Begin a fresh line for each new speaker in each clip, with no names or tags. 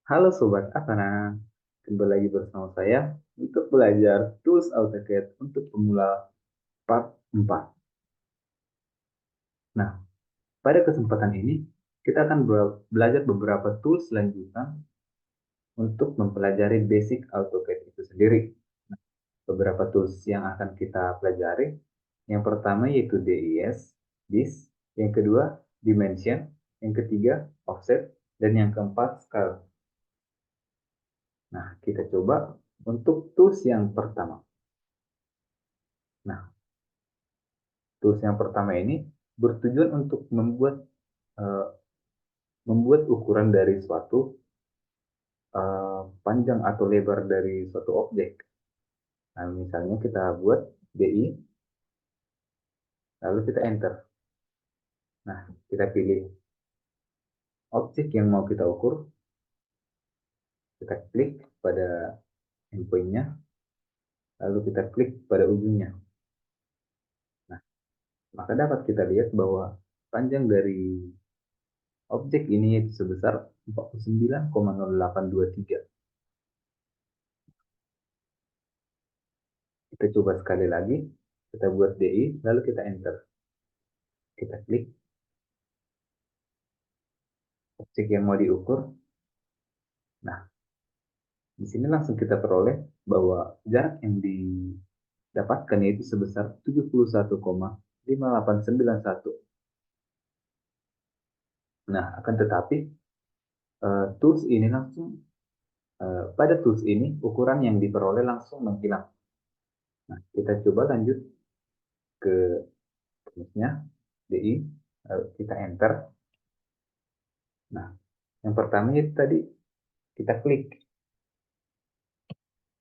Halo Sobat Asana, kembali lagi bersama saya untuk belajar tools AutoCAD untuk pemula part 4. Nah, pada kesempatan ini kita akan belajar beberapa tools lanjutan untuk mempelajari basic AutoCAD itu sendiri. Nah, beberapa tools yang akan kita pelajari, yang pertama yaitu DIS, DIS, yang kedua Dimension, yang ketiga Offset, dan yang keempat Scale. Nah, kita coba untuk tools yang pertama. Nah, tools yang pertama ini bertujuan untuk uh, membuat ukuran dari suatu panjang atau lebar dari suatu objek. Nah, misalnya kita buat DI, lalu kita enter. Nah, kita pilih objek yang mau kita ukur, kita klik pada endpoint-nya, lalu kita klik pada ujungnya. Nah, maka dapat kita lihat bahwa panjang dari objek ini sebesar 49,0823. Kita coba sekali lagi, kita buat DI, lalu kita enter. Kita klik objek yang mau diukur. Nah, di sini langsung kita peroleh bahwa jarak yang didapatkan yaitu sebesar 71,5891. Nah, akan tetapi tools ini langsung pada tools ini ukuran yang diperoleh langsung menghilang. Nah, kita coba lanjut ke toolsnya DI, lalu kita enter. Nah, yang pertama itu tadi kita klik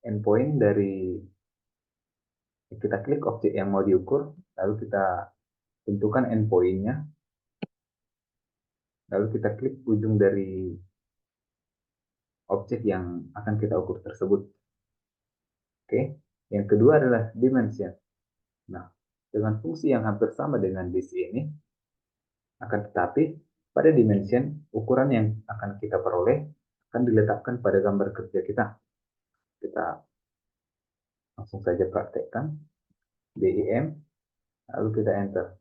endpoint dari kita klik objek yang mau diukur, lalu kita tentukan endpoint-nya, lalu kita klik ujung dari objek yang akan kita ukur tersebut. Oke, yang kedua adalah dimension. Nah, dengan fungsi yang hampir sama dengan di sini, akan tetapi pada dimension ukuran yang akan kita peroleh akan diletakkan pada gambar kerja kita. Kita langsung saja praktekkan DIM, lalu kita enter.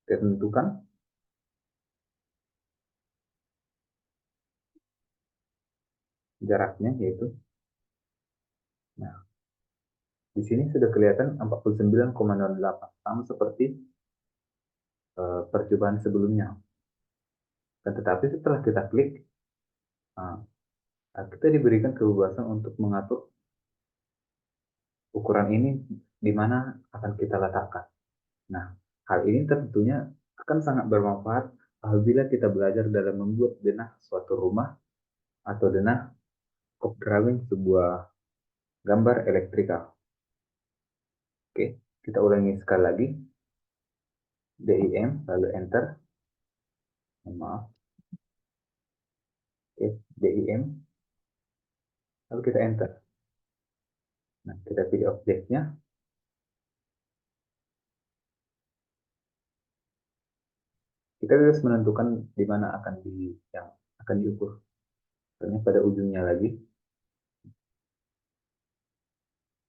Kita tentukan. Jaraknya yaitu, nah, di sini sudah kelihatan 49,08 sama seperti percobaan sebelumnya. Dan tetapi setelah kita klik, nah, kita diberikan kebebasan untuk mengatur ukuran ini di mana akan kita letakkan. Nah, hal ini tentunya akan sangat bermanfaat apabila kita belajar dalam membuat denah suatu rumah atau denah scope drawing sebuah gambar elektrikal. Oke, kita ulangi sekali lagi. DIM, lalu enter. Maaf. Oke, DIM, lalu kita enter. Nah, kita pilih objeknya. Kita harus menentukan di mana yang akan diukur. Misalnya pada ujungnya lagi.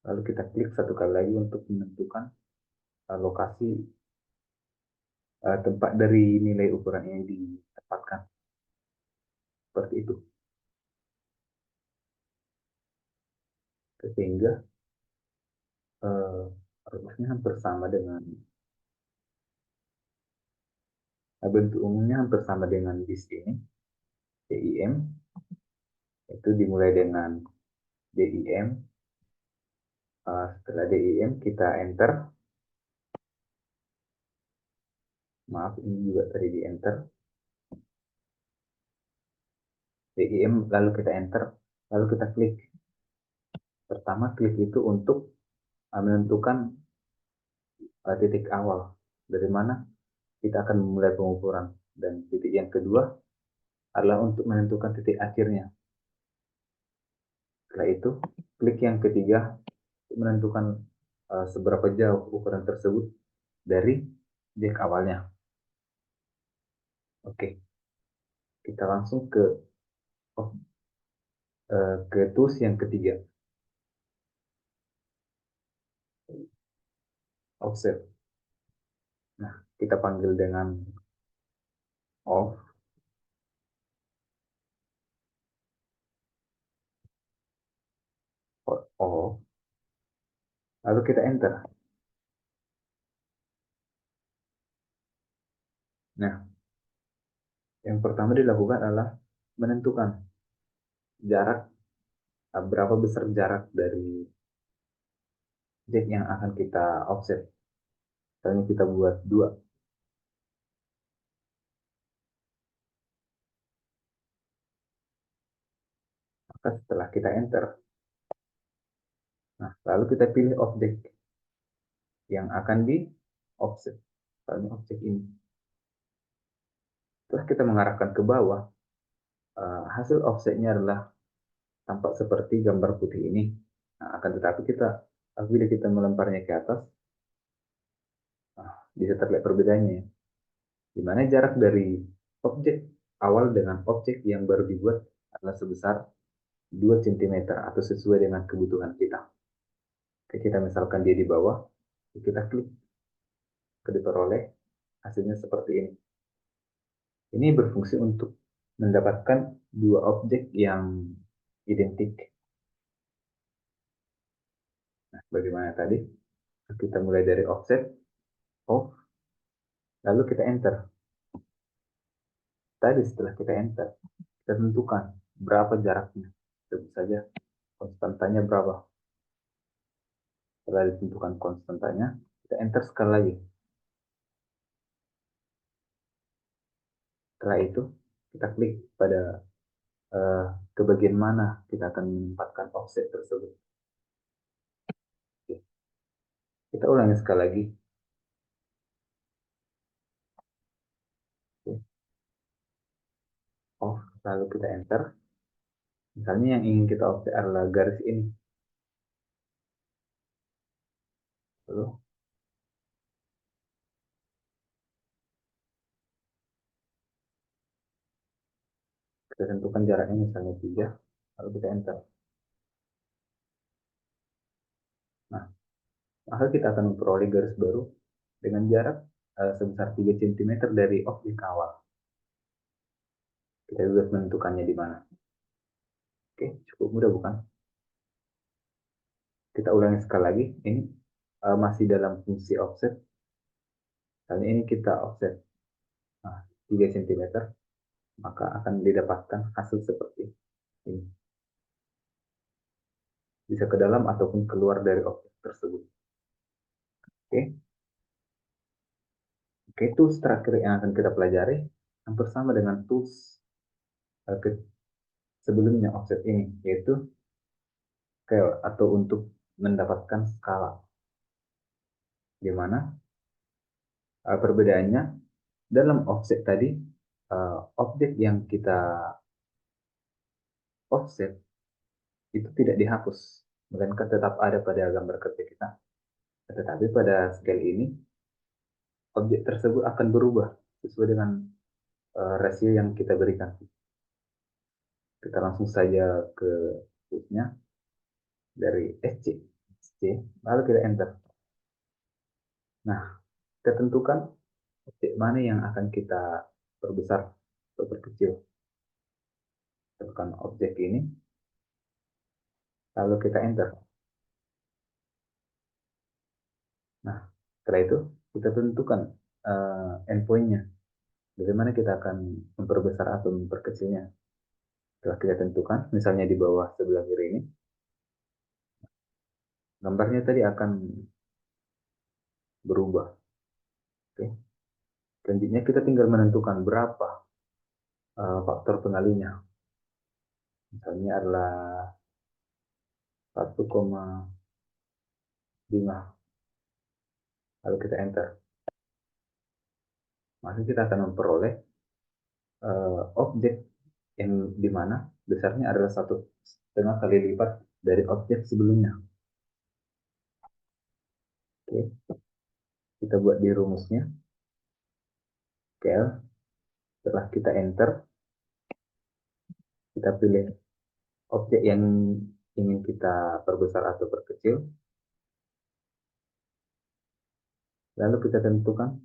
Lalu kita klik satu kali lagi untuk menentukan lokasi tempat dari nilai ukuran yang ditempatkan. Seperti itu. Sehingga uh, rumusnya hampir sama dengan bentuk umumnya hampir sama dengan di sini. DIM itu dimulai dengan DIM. Setelah DIM kita enter. Maaf, ini juga tadi di enter. DIM lalu kita enter, lalu kita klik. Pertama klik itu untuk menentukan titik awal dari mana kita akan memulai pengukuran, dan titik yang kedua adalah untuk menentukan titik akhirnya. Setelah itu klik yang ketiga untuk menentukan seberapa jauh ukuran tersebut dari jack awalnya. Oke, kita langsung ke Oh, ke tools yang ketiga, offset. Nah, kita panggil dengan off, off, lalu kita enter. Nah, yang pertama dilakukan adalah menentukan jarak, berapa besar jarak dari objek yang akan kita offset. Misalnya kita buat 2, maka setelah kita enter, nah lalu kita pilih objek yang akan di offset. Misalnya objek ini. Setelah kita mengarahkan ke bawah, hasil offsetnya adalah tampak seperti gambar putih ini. Nah, akan tetapi bila kita melemparnya ke atas, bisa terlihat perbedaannya ya. Di mana jarak dari objek awal dengan objek yang baru dibuat adalah sebesar 2 cm atau sesuai dengan kebutuhan kita. Oke, kita misalkan dia di bawah, kita klik, ke diperoleh hasilnya seperti ini. Ini berfungsi untuk mendapatkan dua objek yang identik. Nah, bagaimana tadi? Kita mulai dari offset, off, lalu kita enter. Tadi setelah kita enter, kita tentukan berapa jaraknya. Tentu saja konstantanya berapa. Setelah ditentukan konstantanya, kita enter sekali lagi. Setelah itu, kita klik pada ke bagian mana kita akan menempatkan offset tersebut. Oke. Kita ulangi sekali lagi. Oke. Off, lalu kita enter. Misalnya yang ingin kita offset adalah garis ini. Lalu kita tentukan jaraknya misalnya 3, lalu kita enter. Nah, maka kita akan memperoleh garis baru dengan jarak sebesar 3 cm dari objek awal. Kita juga menentukannya di mana. Oke, cukup mudah bukan? Kita ulangi sekali lagi. Ini masih dalam fungsi offset. Kali ini kita offset 3 cm, maka akan didapatkan hasil seperti ini. Bisa ke dalam ataupun keluar dari objek tersebut. Oke, oke, tools terakhir yang akan kita pelajari hampir sama dengan tools sebelumnya offset ini, yaitu scale atau untuk mendapatkan skala. Di mana perbedaannya dalam offset tadi, objek yang kita offset itu tidak dihapus, melainkan tetap ada pada gambar kerja kita. Tetapi pada scale ini, objek tersebut akan berubah sesuai dengan rasio yang kita berikan. Kita langsung saja ke toolsnya dari SC, lalu kita enter. Nah, kita tentukan objek mana yang akan kita perbesar atau perkecil. Tekan objek ini, lalu kita enter. Nah, setelah itu kita tentukan endpoint-nya. Bagaimana kita akan memperbesar atau memperkecilnya. Setelah kita tentukan, misalnya di bawah sebelah kiri ini, gambarnya tadi akan berubah. Oke. Selanjutnya kita tinggal menentukan berapa faktor pengalinya. Misalnya adalah 1,5. Lalu kita enter. Maka kita akan memperoleh objek yang dimana besarnya adalah 1,5 kali lipat dari objek sebelumnya. Oke, kita buat di rumusnya. Scale. Setelah kita enter, Kita pilih objek yang ingin kita perbesar atau perkecil, lalu kita tentukan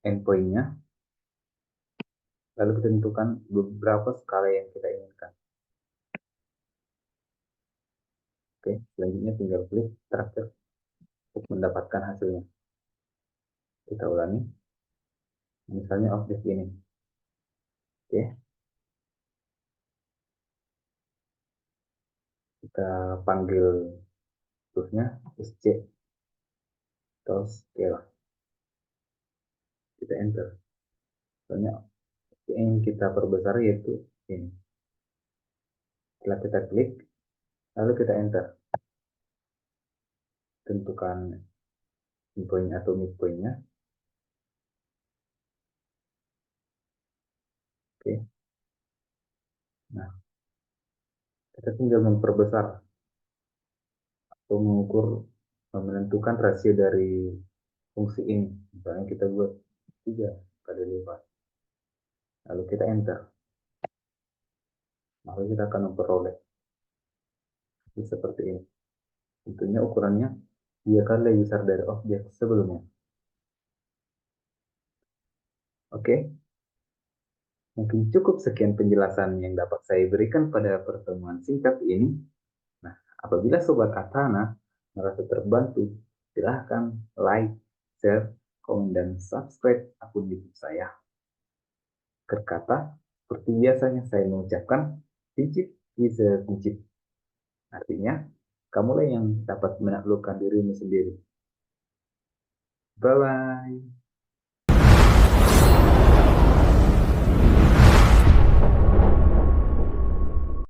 endpoint-nya, lalu kita tentukan beberapa skala yang kita inginkan. Oke, selanjutnya tinggal klik terakhir untuk mendapatkan hasilnya. Kita ulangi, misalnya objek ini. Oke, kita panggil toolsnya SC atau scale. Kita enter. Soalnya yang kita perbesar yaitu ini. Setelah kita klik, lalu kita enter. Tentukan endpoint atau midpoint-nya. Oke. Nah, kita tinggal memperbesar atau mengukur, menentukan rasio dari fungsi ini. Misalnya kita buat 3 kali lipat. Lalu kita enter. Maka kita akan memperoleh seperti ini. Tentunya ukurannya 3 kali lebih besar dari objek sebelumnya. Oke, mungkin cukup sekian penjelasan yang dapat saya berikan pada pertemuan singkat ini. Nah, apabila Sobat Atana merasa terbantu, silahkan like, share, komen, dan subscribe akun YouTube saya. Berkata, seperti biasanya saya mengucapkan, pincip bisa pincip. Artinya, kamulah yang dapat menaklukkan dirimu sendiri. Bye-bye.